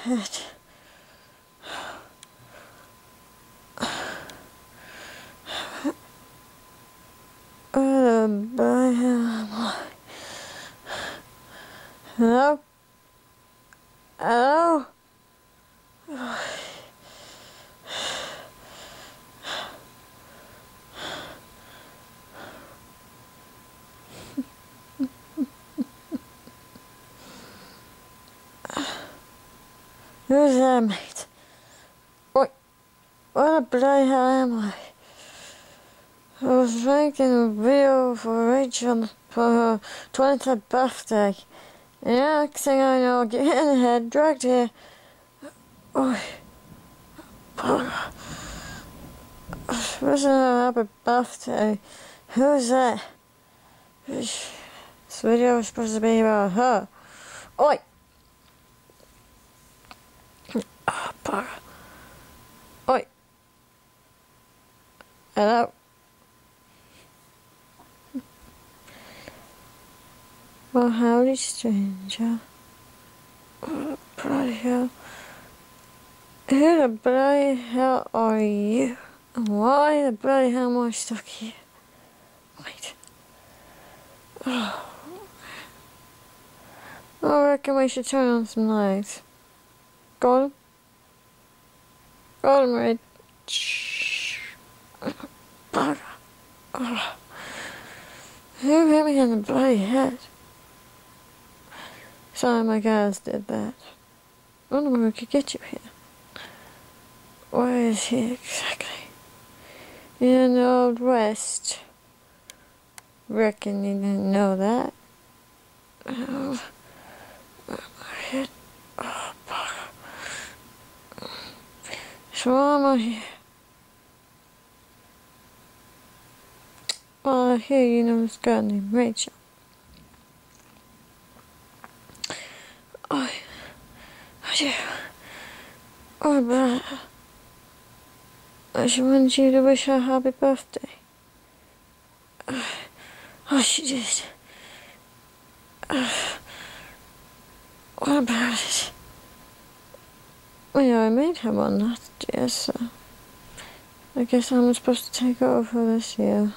head. Hello? Hello? Who's that, mate? What the bloody hell am I? I was making a video for Rachel for her 20th birthday. And the next thing I know, get hit in the head, dragged here. Oh, wishing her happy birthday. Who's that? This video was supposed to be about her. Oi! Oh, bugger. Oi! Hello? Well, howdy, stranger. What the bloody hell? Who the bloody hell are you? And why the bloody hell am I stuck here? Wait. Oh. I reckon we should turn on some lights. Got him? Got him, Red. Bugger. Oh. Who hit me in the bloody head? Some of my guys did that. I wonder where we could get you here. Where is he exactly? In the Old West. Reckon you didn't know that. Oh, my head. Oh, bugger. So why am I here? Well, I hear you know this girl named Rachel. I do. Oh, but I just wanted you to wish her happy birthday. Oh, she did. What about it? Well, I made her one last year, so I guess I'm supposed to take over this year.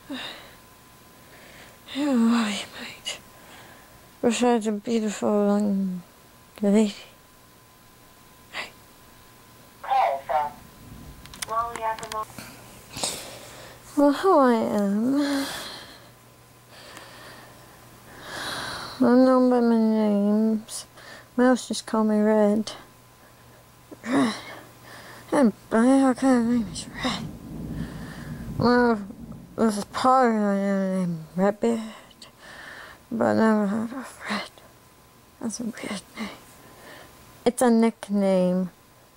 How are you, mate? Besides a beautiful young lady. Hey. Call from Wally Ackerman. Well, who I am, I'm known by my names. Mouse just call me Red. Red. And how kind of name is Red? Well, there's a part of my name Redbeard, but I never heard of Red. That's a weird name. It's a nickname.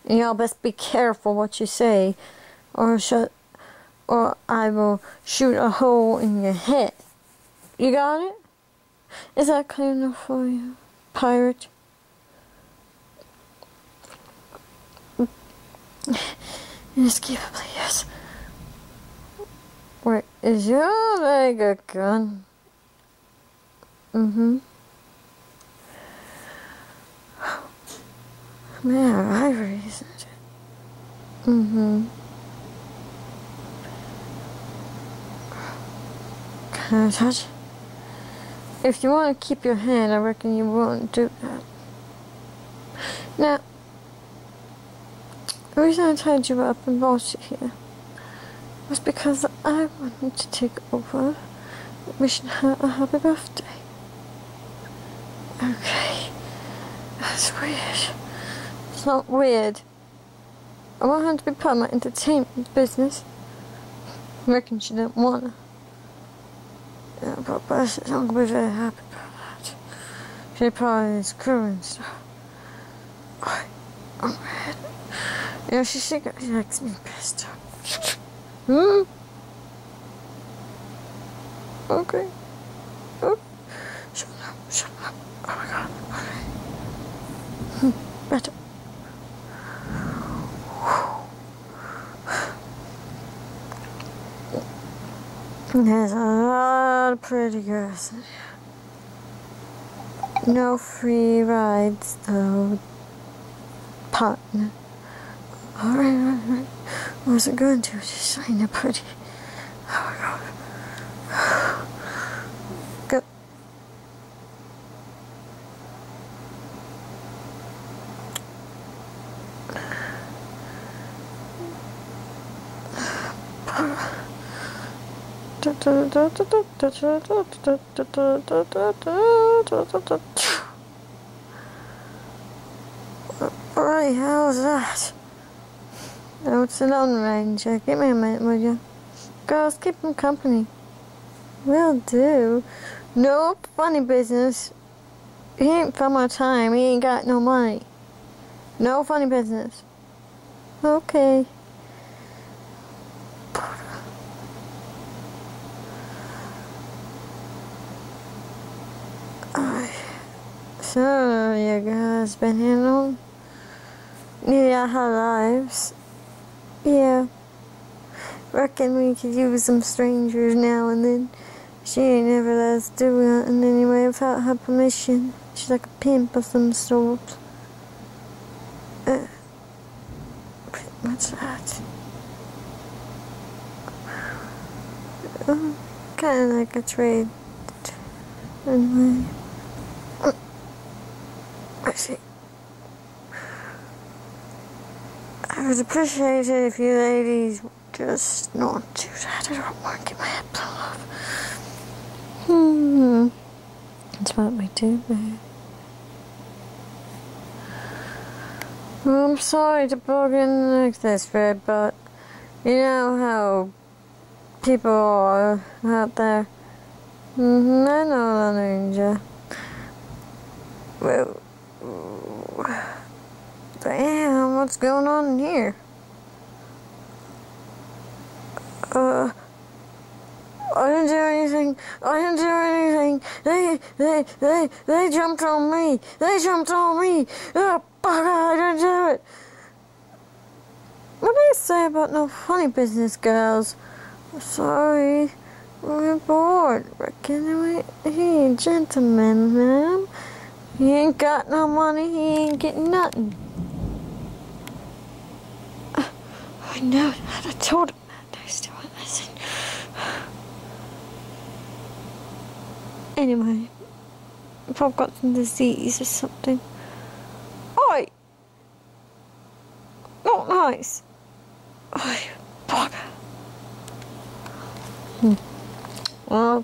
And y'all best be careful what you say, or I will shoot a hole in your head. You got it? Is that clear enough for you, pirate? Just keep it, please. Wait, is your leg a gun? Mm-hmm. Man, ivory, isn't it? Mm-hmm. Can I touch it? If you want to keep your hand, I reckon you won't do that. Now, the reason I tied you up and brought you here was because I wanted to take over wishing her a happy birthday. Okay. That's weird. It's not weird. I want her to be part of my entertainment business. I reckon she didn't want to. Yeah, but she's not going to be very happy about that. She probably is crew and stuff. Oh, man. You know, she secretly likes me pissed off. Hmm? Okay. Oh. Shut up, shut up. Oh my god. Okay. Better. There's a lot of pretty girls in here. No free rides, though, partner. Alright. What's it going to? Just sign up pretty. Oh my god. Go. What the hell is that? Oh, it's an Lone Ranger. Give me a minute, will you? Girls, keep him company. Will do. No funny business. He ain't for my time. He ain't got no money. No funny business. Okay. So, you guys been here long? Yeah, our lives. Yeah. Reckon we could use some strangers now and then. She ain't never let us do nothing anyway without her permission. She's like a pimp of some sort. What's that? Kinda like a trade. Anyway. I see. I would appreciate it if you ladies would just not do that. I don't want to get my head blown off. That's what we do, babe. Well, I'm sorry to bug in like this, Red, but you know how people are out there. I know, Lone Ranger. Well, damn, what's going on in here? I didn't do anything. I didn't do anything. They jumped on me. They jumped on me. Oh, bugger, I didn't do it. What did I say about no funny business, girls? Sorry. We're bored. Reckon he ain't gentleman, ma'am. He ain't got no money. He ain't getting nothing. I know that. I told him that. They still won't listen. Anyway, if I've got some disease or something. Oi! Not nice. Oi, bugger. Well,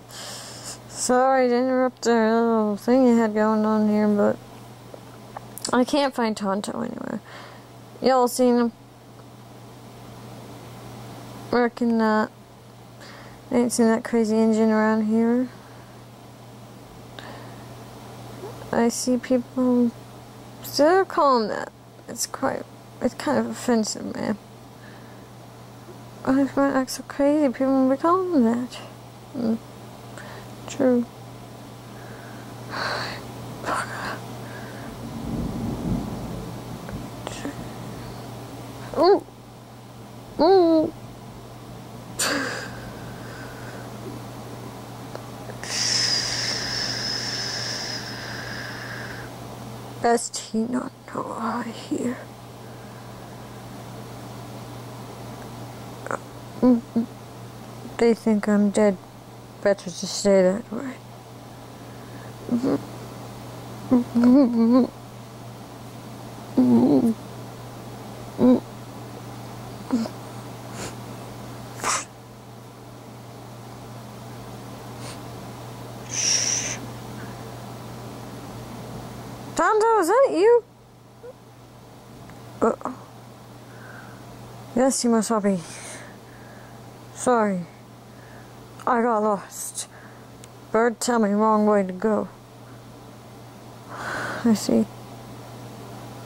sorry to interrupt the little thing you had going on here, but I can't find Tonto anywhere. Y'all seen him? Reckon not. I ain't seen that crazy engine around here. I see people still call him that. It's kind of offensive, man. If I act so crazy, people will be calling him that. True. Ooh. Ooh. Best he not know I hear. They think I'm dead. Better to stay that way. Tonto, is that you? Yes, you must be. Sorry. I got lost. Bird tell me wrong way to go. I see.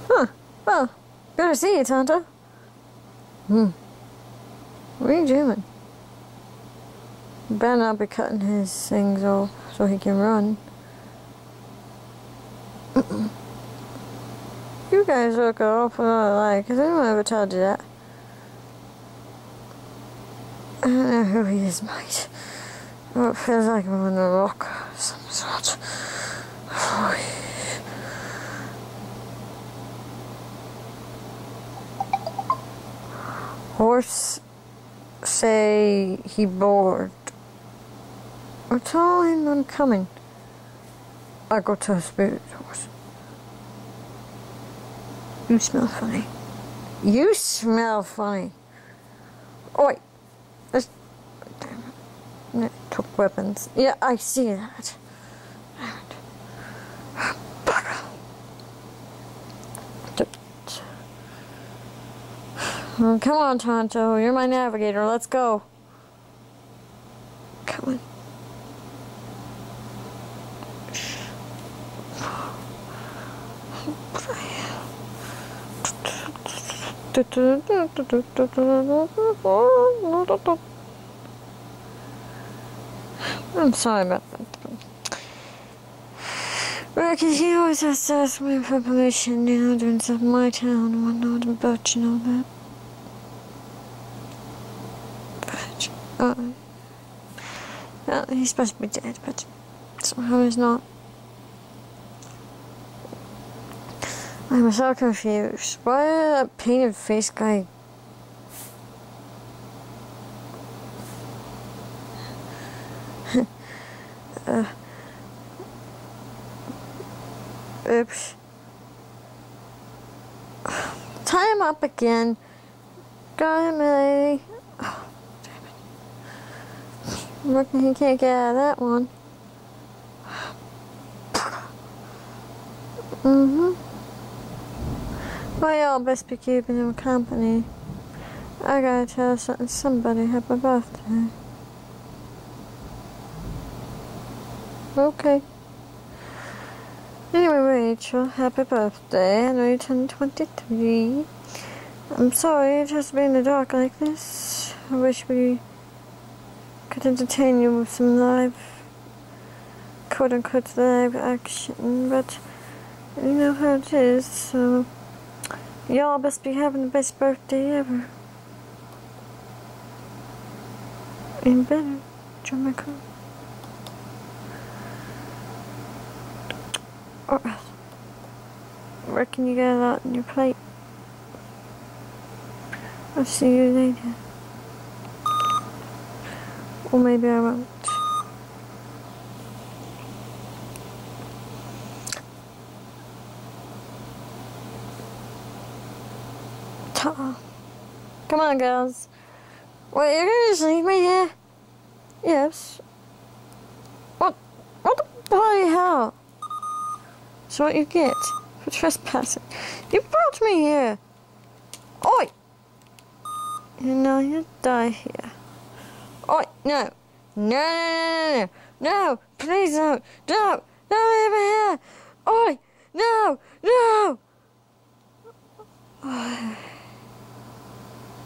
Huh. Well, good to see you, Tonto. What are you doing? You better not be cutting his things off so he can run. You guys look an awful lot alike. Has anyone ever told you that? I don't know who he is, mate. Oh, it feels like I'm on a rock of some sort. Oh, yeah. Horse say he bored. Or tell him I'm coming. I go to a spirit horse. You smell funny. You smell funny. Oi! This... Damn it. It took weapons. Yeah, I see that. Damn it. Oh, come on, Tonto. You're my navigator. Let's go. Come on. I'm sorry about that. Because he always has to ask me for permission, you know, doing stuff in my town and whatnot, but you know that. But, well, he's supposed to be dead, but somehow he's not. I'm so confused. Why did that painted face guy... Oops. Tie him up again. Got him, lady. Oh, damn it. Looking he can't get out of that one. Well, y'all best be keeping him company. I gotta tell somebody happy birthday. Okay. Anyway, Rachel, happy birthday. I know you turned 23. I'm sorry it has to be in the dark like this. I wish we could entertain you with some live, quote-unquote live action, but you know how it is, so y'all best be having the best birthday ever. And better, John McCall. Or else, where can you get a lot on your plate? I'll see you later. Or maybe I won't. Ta. Come on, girls. Wait, you're gonna just leave me here? Yes. What the bloody hell? That's what you get for trespassing. You brought me here. Oi! You know you'll die here. Oi! No! No! No! Please don't! Don't! Don't leave me here! Oi! No! No!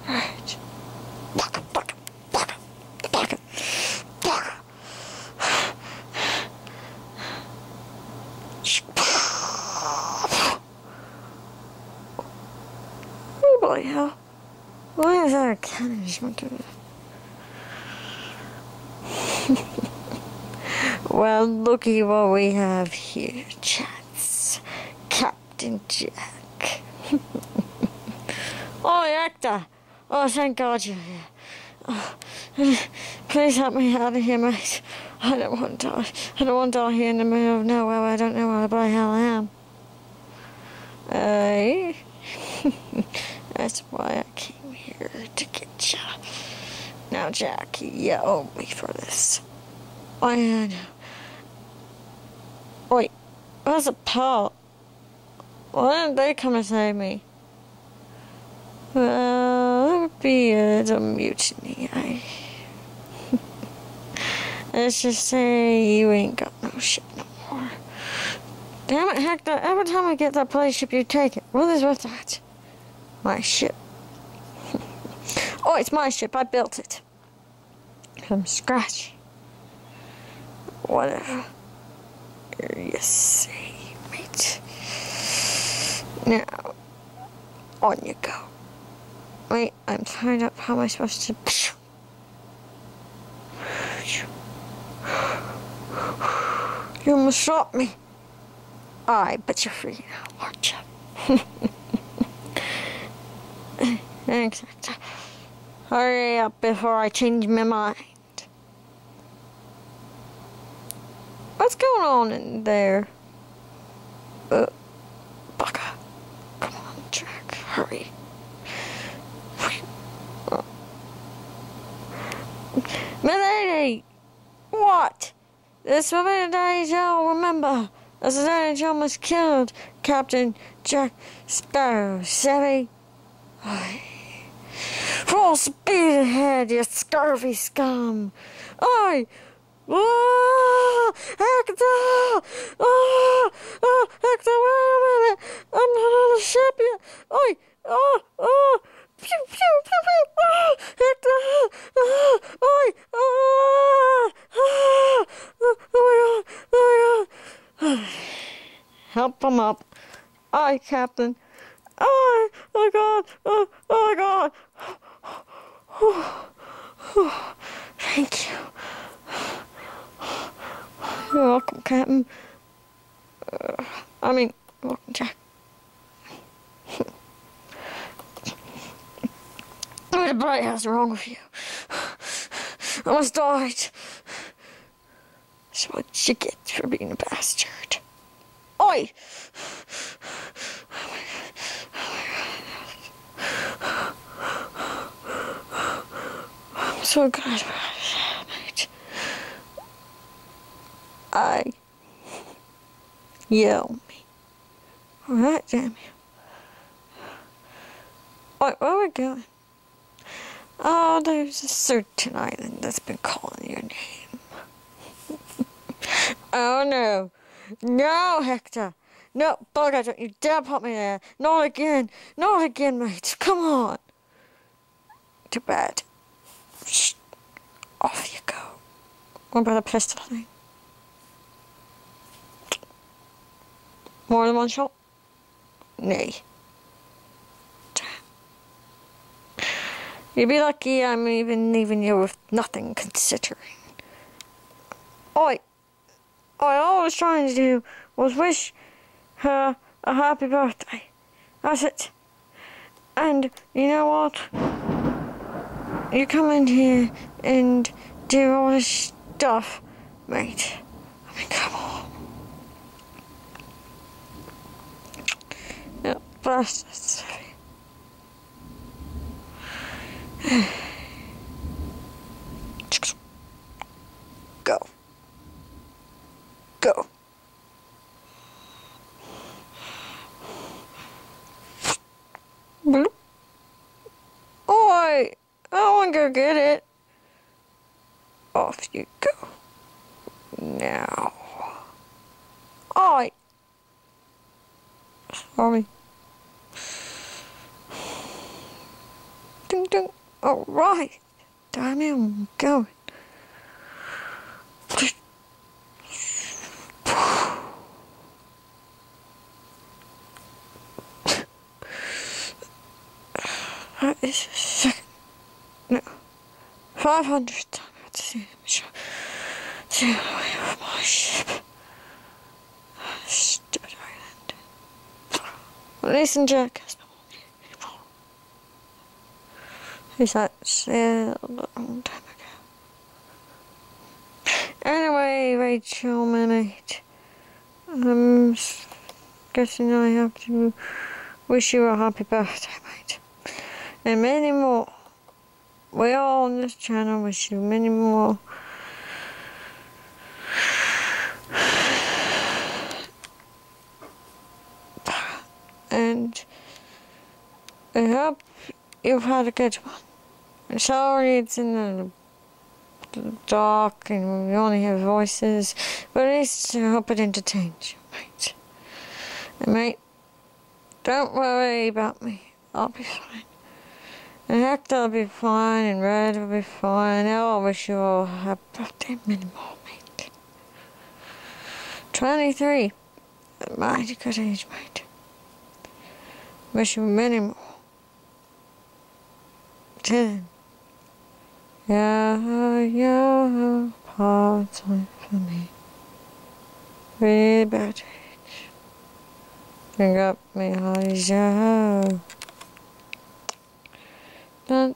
Right. Oh boy, hell. Why is that a cannon? Well, looky what we have here, chats. Captain Jack. Oh, Hector! Oh, thank God you're here. Oh, please help me out of here, mate. I don't want to die. I don't want to die here in the middle of nowhere where I don't know where the bloody hell I am. That's why I came here to get you. Now, Jack, you owe me for this. I know. Wait, where's the Paul? Why didn't they come and save me? Well, that would be a mutiny. Let's just say you ain't got no ship no more. Damn it, Hector, every time I get that bloody ship, you take it. What is with that? My ship. Oh, it's my ship. I built it. From scratch. Whatever. Here you say, mate. Now, on you go. Wait, I'm tied up. How am I supposed to... You almost shot me. I bet you're free now, aren't you? Thanks, Hector. Hurry up before I change my mind. What's going on in there? Bugger. Come on, Jack. Hurry. Milady! What? This woman that y'all remember. This is that y'all must killed Captain Jack Sparrow, savvy? Full speed ahead, you scurvy scum! Oi! Oh, Hector! Oh, Hector, wait a minute! I'm not on the ship yet! Oi! Oh! Pew, pew, pew, pew! Oh, Hector! Oh, oi! Oh my God! Help him up. Aye, Captain. Aye! Oh God! Oh my God! Thank you. You're welcome, Captain. Welcome, Jack. What the bloody hell's wrong with you? I almost died. That's what you get for being a bastard. Oi! I'm so glad about it, mate. Yell me. Alright, damn you. Wait, where are we going? Oh, there's a certain island that's been calling your name. Oh no. No, Hector. No, bugger, don't you dare put me there. Not again. Not again, mate. Come on. Too bad. Shh. Off you go. What about a pistol thing? More than one shot? Nay. Damn. You'd be lucky I'm even leaving you with nothing, considering. Oi! All I was trying to do was wish her a happy birthday. That's it. And you know what? You come in here and do all this stuff, mate. I mean, come on. Yeah, bastards. Go. Go. Bloop. Oi! I want to go get it. Off you go. Now. Oi! Sorry. Ding ding. Alright. Damn it, I'm going. That is a second. No. 500th time I have to see him sail away with my ship. Stupid island. Listen, Jack has no one anymore. He's that sailed a long time ago. Anyway, Rachel, my mate. I'm guessing I have to wish you a happy birthday, mate. And many more. We all on this channel wish you many more. And I hope you've had a good one. I'm sorry it's in the dark and we only have voices, but at least I hope it entertains you, mate. And mate, don't worry about me. I'll be fine. And Hector will be fine, and Red will be fine. I wish you all a happy birthday, many more, mate. 23. A mighty good age, mate. Wish you many more. Till then. Yeah, part-time for me. Really bad age. Bring up me eyes, yeah. Dun,